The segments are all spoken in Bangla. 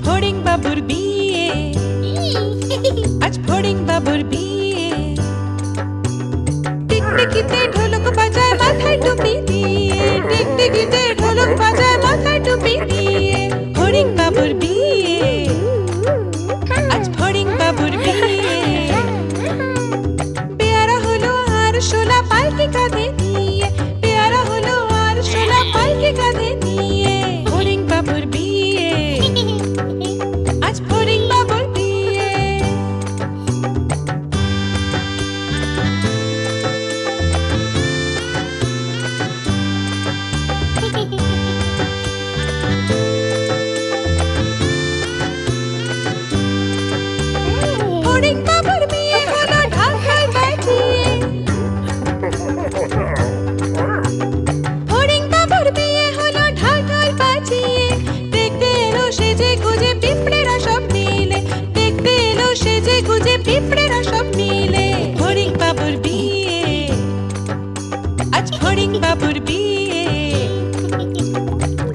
ফড়িং বাবুর বিয়ে, আজ ফড়িং বাবুর বিয়ে। টিকটিকিতে ঢোলক বাজায় মাথায় টুপি দিয়ে, টিকটিকিতে ঢোলক বাজায় মাথায় টুপি দিয়ে। ফড়িং বাবুর বিয়ে, আজ ফড়িং বাবুর বিয়ে। পেয়ারা হলো আর শোলা পালকি কাঁধে নিয়ে, পেয়ারা হলো আর শোলা পালকি কাঁধে নিয়ে। ফড়িং বাবুর বিয়ে, আজ ফড়িং বাবুর বিয়ে। ফড়িং বাবুর বিয়ে হলো ঢাকায় বাজিয়ে, ফড়িং বাবুর বিয়ে হলো ঢাকায় বাজিয়ে। দেখতে এলো সেজে গুজে পিঁপড়েরা সব মিলে, দেখতে এলো সেজে গুজে পিঁপড়েরা সব মিলে। ফড়িং বাবুর বিয়ে, আজ ফড়িং বাবুর বিয়ে।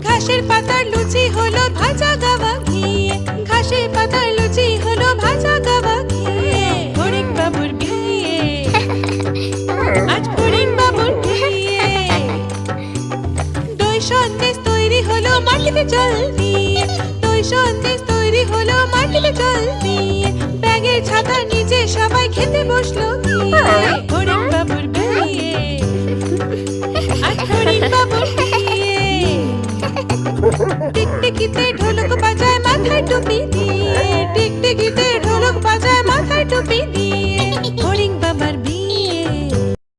ঘাসের পাতার লুচি হলো ভাজা গাওয়া ঘিয়ে, ঘাসের পাতার লুচি হলো ভাজা গাওয়া ঘিয়ে। ফড়িং বাবুর বিয়ে, আজ ফড়িং বাবুর বিয়ে। দই সন্দেশ তৈরি হলো মাটিতে জল দিয়ে, দই সন্দেশ তৈরি হলো মাটিতে জল দিয়ে। ব্যাগের ছাতার নিচে সবাই খেতে বসলো গিয়ে। ফড়িং বাবুর বিয়ে, আজ ফড়িং বাবুর বিয়ে। টিকটিকিতে ঢোলক বাজায় মাথায় টুপি দিয়ে,